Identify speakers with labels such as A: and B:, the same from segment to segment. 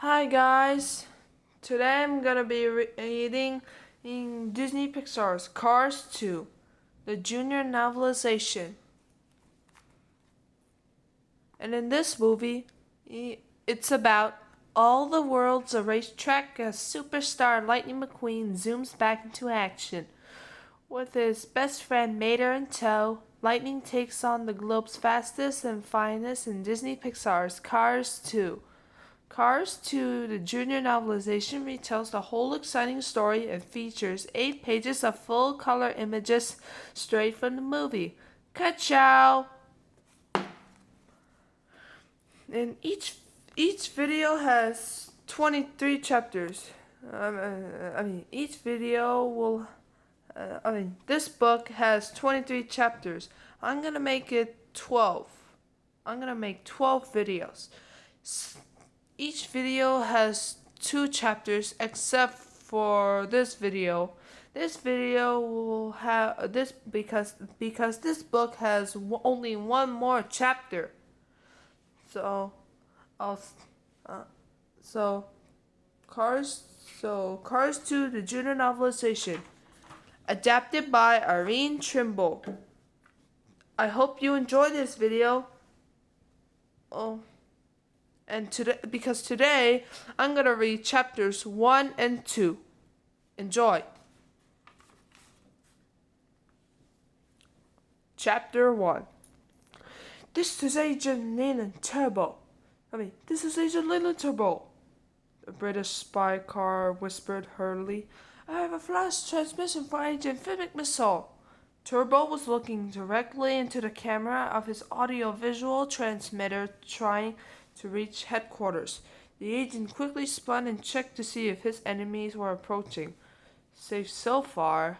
A: Hi guys, today I'm gonna be reading in Disney Pixar's Cars 2, the junior novelization. And in this movie, it's about all the world's a racetrack as superstar Lightning McQueen zooms back into action. With his best friend Mater in tow, Lightning takes on the globe's fastest and finest in Disney Pixar's Cars 2. Cars 2, the junior novelization, retells the whole exciting story and features 8 pages of full-color images straight from the movie. Ka-chow! And each video has 23 chapters. Each video will. This book has 23 chapters. I'm gonna make it 12. I'm gonna make 12 videos. Each video has 2 chapters except for this video. This video will have this because this book has only one more chapter. So I'll so Cars 2, the junior novelization, adapted by Irene Trimble. I hope you enjoy this video. And today I'm gonna read chapters 1 and 2. Enjoy. Chapter 1. This is Agent Leland Turbo. This is Agent Leland Turbo. The British spy car whispered hurriedly. I have a flash transmission for Agent mcmissile. Turbo was looking directly into the camera of his audio-visual transmitter, trying to reach headquarters. The agent quickly spun and checked to see if his enemies were approaching. Safe so far.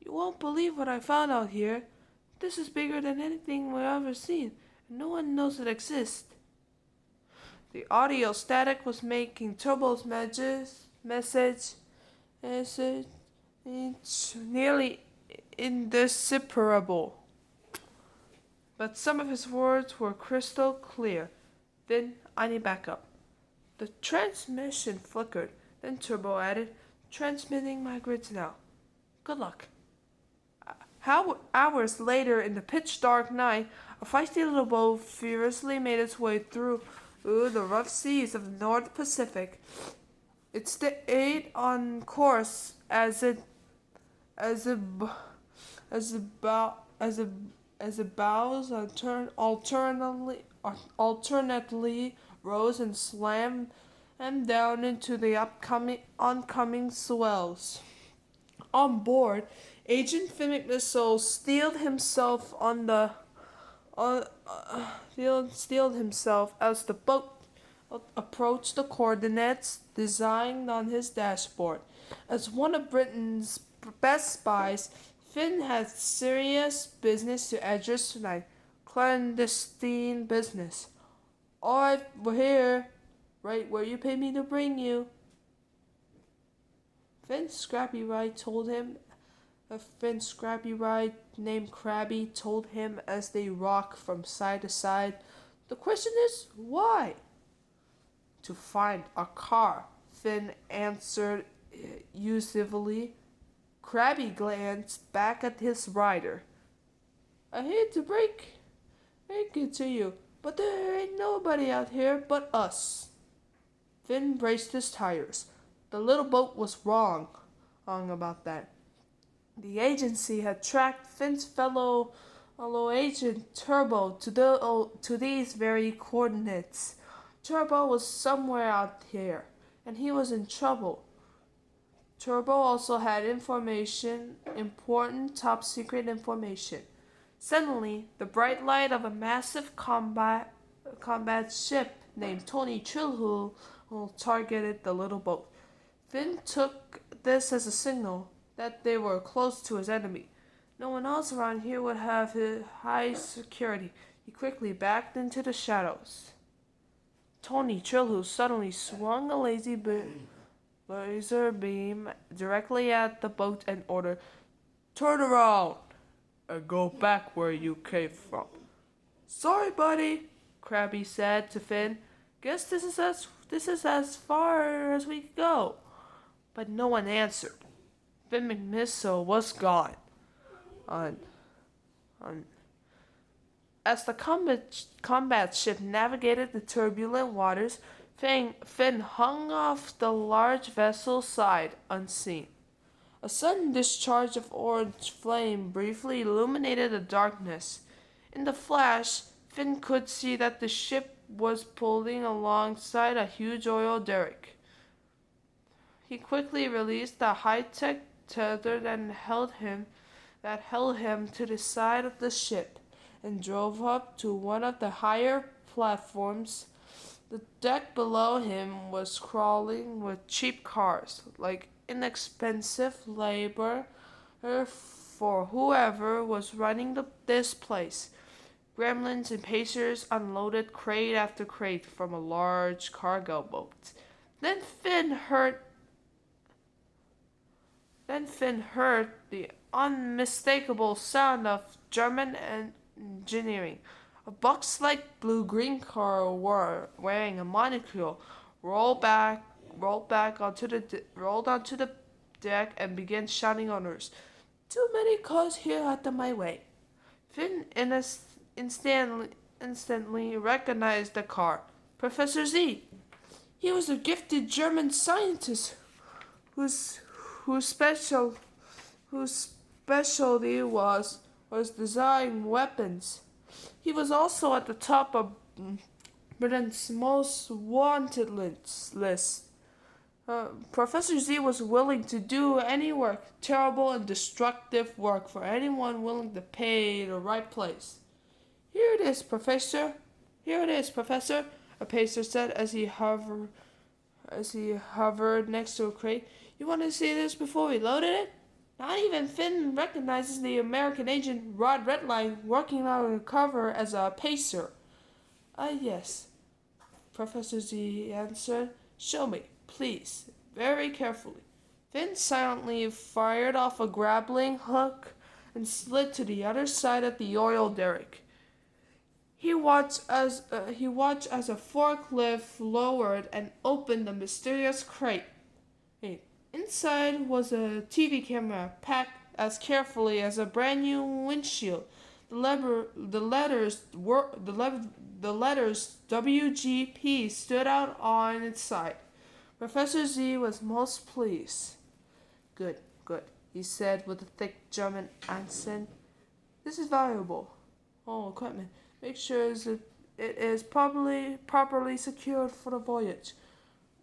A: You won't believe what I found out here. This is bigger than anything we've ever seen, and no one knows it exists. The audio static was making Turbo's message nearly indecipherable. But some of his words were crystal clear. Then I need backup. The transmission flickered. Then Turbo added, transmitting my grids now. Good luck. Hours later, in the pitch-dark night, a feisty little boat furiously made its way through the rough seas of the North Pacific. It stayed on course as the bows alternately rose and slammed down into the oncoming swells. On board, Agent mcmissile steeled himself as the boat approached the coordinates designed on his dashboard. As one of Britain's best spies, Finn had serious business to address tonight. Clandestine business. Alright, we're here. Right where you paid me to bring you. Finn's Scrappy Ride told him. Finn's Scrappy Ride named Krabby told him as they rocked from side to side. The question is, why? To find a car, Finn answered evasively. Krabby glanced back at his rider. I hate to break it to you, but there ain't nobody out here but us. Finn braced his tires. The little boat was wrong about that. The agency had tracked Finn's fellow agent Turbo to these very coordinates. Turbo was somewhere out here, and he was in trouble. Turbo also had important top-secret information. Suddenly, the bright light of a massive combat ship named Tony Chilhul targeted the little boat. Finn took this as a signal that they were close to his enemy. No one else around here would have high security. He quickly backed into the shadows. Tony Chilhul suddenly swung a laser beam directly at the boat and ordered, turn around and go back where you came from. Sorry, buddy, Krabby said to Finn. Guess this is this is as far as we could go. But no one answered. Finn McMissile was gone. On, on. As the combat ship navigated the turbulent waters, Finn hung off the large vessel's side unseen. A sudden discharge of orange flame briefly illuminated the darkness. In the flash, Finn could see that the ship was pulling alongside a huge oil derrick. He quickly released the high-tech tether that held him to the side of the ship and drove up to one of the higher platforms. The deck below him was crawling with cheap cars, like inexpensive labor for whoever was running this place. Gremlins and pacers unloaded crate after crate from a large cargo boat. Then Finn heard the unmistakable sound of German engineering. A box-like blue-green car wearing a monocle rolled onto the deck and began shouting orders. Too many cars here out of my way. Finn instantly recognized the car. Professor Z. He was a gifted German scientist whose specialty was designing weapons. He was also at the top of Britain's most wanted list. Professor Z was willing to do any work, terrible and destructive work, for anyone willing to pay the right price. Here it is, Professor. A pacer said as he hovered next to a crate. You want to see this before we loaded it? Not even Finn recognizes the American agent Rod Redline working on the cover as a pacer. Yes, Professor Z answered. Show me, please, very carefully. Finn silently fired off a grappling hook and slid to the other side of the oil derrick. He watched as a forklift lowered and opened the mysterious crate. Inside was a TV camera packed as carefully as a brand new windshield. The letters WGP stood out on its side. Professor Z was most pleased. Good, he said with a thick German accent. This is valuable. All equipment. Make sure it is properly secured for the voyage.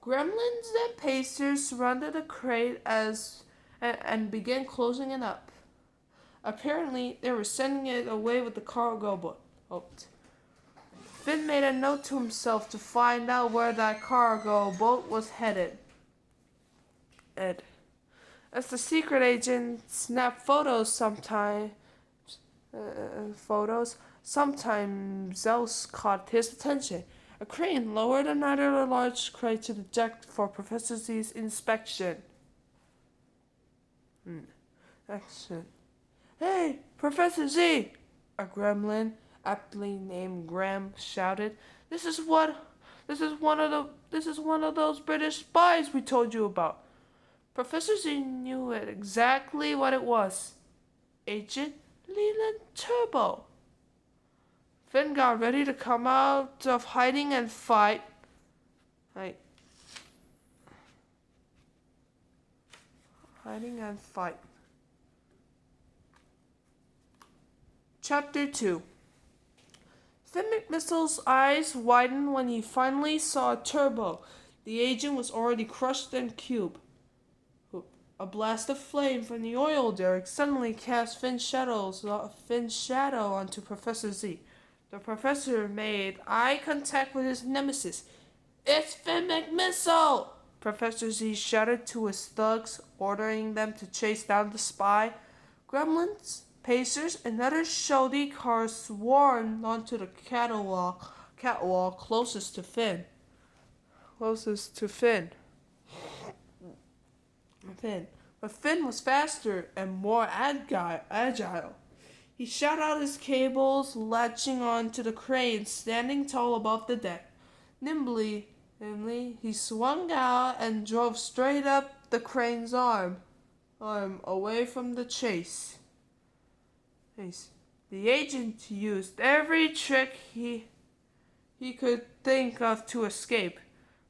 A: Gremlins and pacers surrounded the crate and began closing it up. Apparently, they were sending it away with the cargo boat. Finn made a note to himself to find out where that cargo boat was headed. As the secret agent snapped photos, sometimes else caught his attention. A crane lowered another large crate to the deck for Professor Z's inspection. Action. Hey, Professor Z! A gremlin, aptly named Graham, shouted. This is one of those British spies we told you about. Professor Z knew exactly what it was. Agent Leland Turbo. Finn got ready to come out of hiding and fight. Chapter 2. Finn McMissile's eyes widened when he finally saw Turbo. The agent was already crushed and cubed. A blast of flame from the oil derrick suddenly cast Finn's shadow onto Professor Z. The professor made eye contact with his nemesis. It's Finn McMissile! Professor Z shouted to his thugs, ordering them to chase down the spy. Gremlins, pacers, and other shoddy cars swarmed onto the catwalk closest to Finn. But Finn was faster and more agile. He shot out his cables, latching onto the crane standing tall above the deck. Nimbly, he he swung out and drove straight up the crane's arm away from the chase. The agent used every trick he could think of to escape.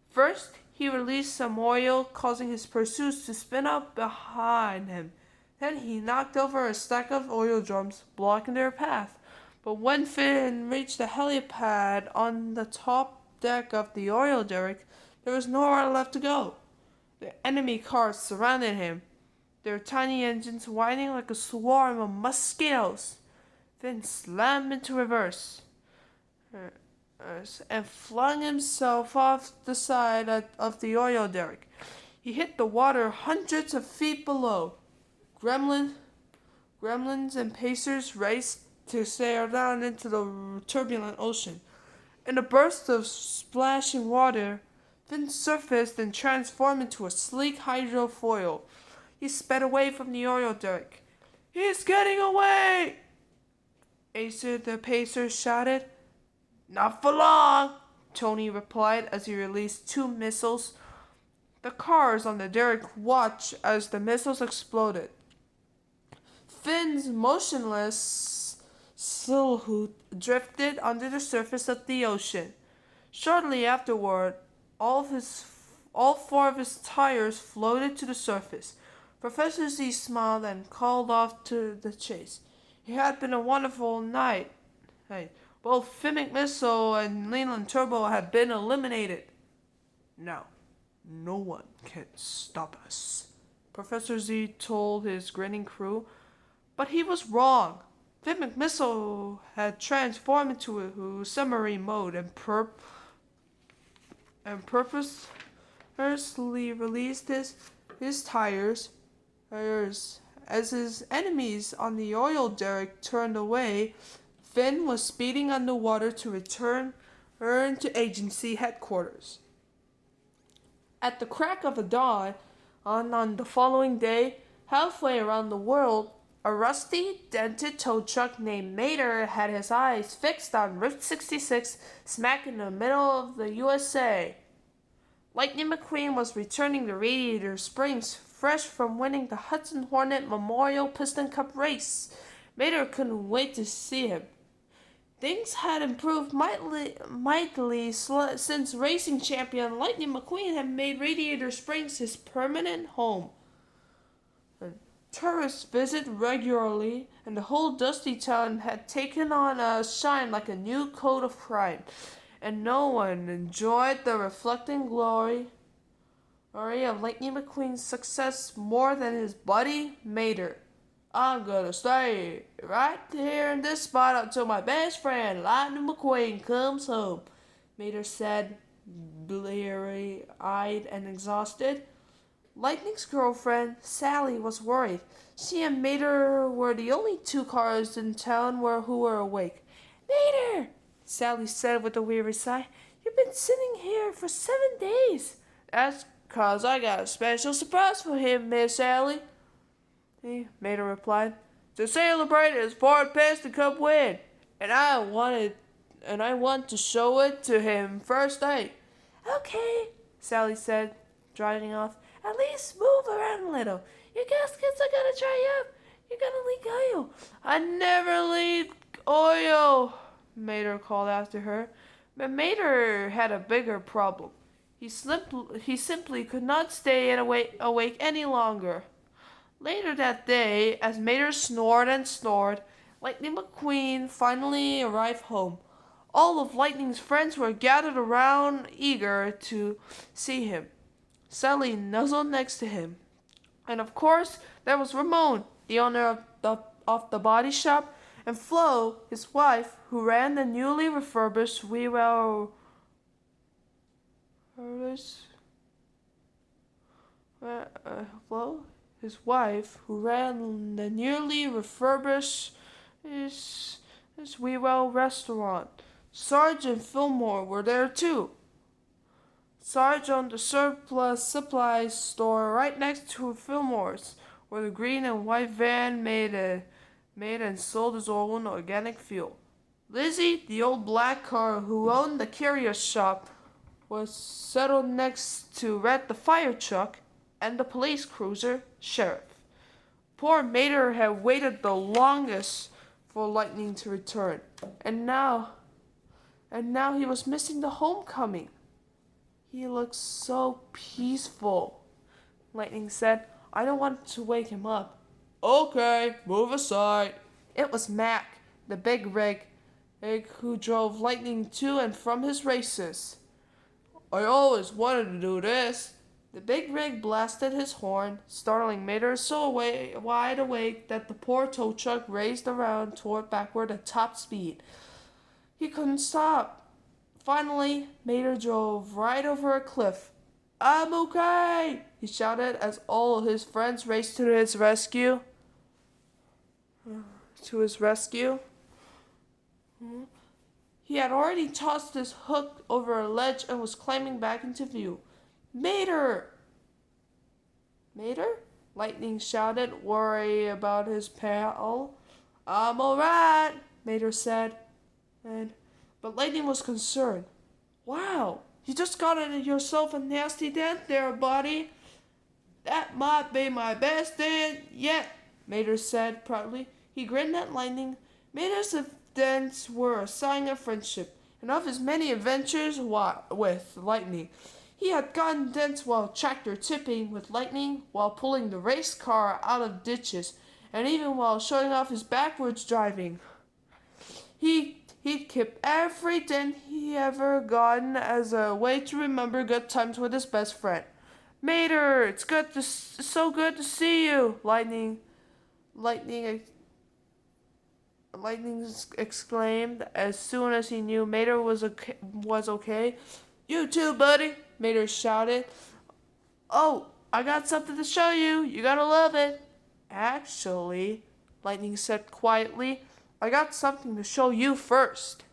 A: First, he released some oil, causing his pursuers to spin up behind him. Then he knocked over a stack of oil drums, blocking their path. But when Finn reached the helipad on the top deck of the oil derrick, there was nowhere left to go. The enemy cars surrounded him, their tiny engines whining like a swarm of mosquitoes. Finn slammed into reverse and flung himself off the side of the oil derrick. He hit the water hundreds of feet below. Gremlins and Pacers raced to sail down into the turbulent ocean. In a burst of splashing water, Finn surfaced and transformed into a sleek hydrofoil. He sped away from the oil derrick. "He's getting away!" Acer the Pacer shouted. "Not for long," Tony replied as he released 2 missiles. The cars on the derrick watched as the missiles exploded. Finn's motionless silhouette drifted under the surface of the ocean. Shortly afterward, all 4 of his tires floated to the surface. Professor Z smiled and called off to the chase. It had been a wonderful night. Both Finn McMissile and Leland Turbo had been eliminated. Now, no one can stop us, Professor Z told his grinning crew. But he was wrong. Finn McMissile had transformed into submarine mode and purposely released his tires as his enemies on the oil derrick turned away. Finn was speeding underwater to return to agency headquarters. At the crack of dawn on the following day, halfway around the world, a rusty, dented tow truck named Mater had his eyes fixed on Route 66, smack in the middle of the USA. Lightning McQueen was returning to Radiator Springs, fresh from winning the Hudson Hornet Memorial Piston Cup race. Mater couldn't wait to see him. Things had improved mightily since racing champion Lightning McQueen had made Radiator Springs his permanent home. Tourists visit regularly, and the whole dusty town had taken on a shine like a new coat of pride, and no one enjoyed the reflecting glory of Lightning McQueen's success more than his buddy Mater. "I'm gonna stay right here in this spot until my best friend Lightning McQueen comes home," Mater said, bleary-eyed and exhausted. Lightning's girlfriend, Sally, was worried. She and Mater were the only 2 cars in town who were awake. "Mater," Sally said with a weary sigh, "you've been sitting here for 7 days." "That's 'cause I got a special surprise for him, Miss Sally," Mater replied, "to celebrate his 4th Piston Cup win, and I want to show it to him first thing." "Okay," Sally said, driving off. "At least move around a little. Your gaskets are gonna dry up. You're gonna leak oil." "I never leak oil," Mater called after her. But Mater had a bigger problem. He simply could not stay awake any longer. Later that day, as Mater snored and snored, Lightning McQueen finally arrived home. All of Lightning's friends were gathered around, eager to see him. Sally nuzzled next to him. And of course, there was Ramon, the owner of the body shop, and Flo, his wife, who ran the newly refurbished Wewell restaurant. Sarge and Fillmore were there too. Sarge owned the surplus supplies store right next to Fillmore's, where the green and white van made and sold his own organic fuel. Lizzie, the old black car who owned the carrier shop, was settled next to Red the fire truck and the police cruiser Sheriff. Poor Mater had waited the longest for Lightning to return, and now he was missing the homecoming. He looked so peaceful. Lightning said, I don't want to wake him up. Okay, move aside. It was Mac, the big rig, who drove Lightning to and from his races. I always wanted to do this. The big rig blasted his horn, startling Mater so wide awake that the poor tow truck raced around toward backward at top speed. He couldn't stop. Finally, Mater drove right over a cliff. I'm okay, he shouted as all his friends raced to his rescue. He had already tossed his hook over a ledge and was climbing back into view. Mater! Mater? Lightning shouted, worried about his pal. I'm alright, Mater said. But Lightning was concerned. Wow, you just got yourself a nasty dent there, buddy. That might be my best dent yet, Mater said proudly. He grinned at Lightning. Mater's dents were a sign of friendship, and of his many adventures with Lightning. He had gotten dents while tractor tipping with Lightning, while pulling the race car out of ditches, and even while showing off his backwards driving. He'd keep every dent he ever gotten as a way to remember good times with his best friend. Mater, it's so good to see you, Lightning exclaimed as soon as he knew Mater was okay. You too, buddy, Mater shouted. Oh, I got something to show you. You gotta love it. Actually, Lightning said quietly, I got something to show you first.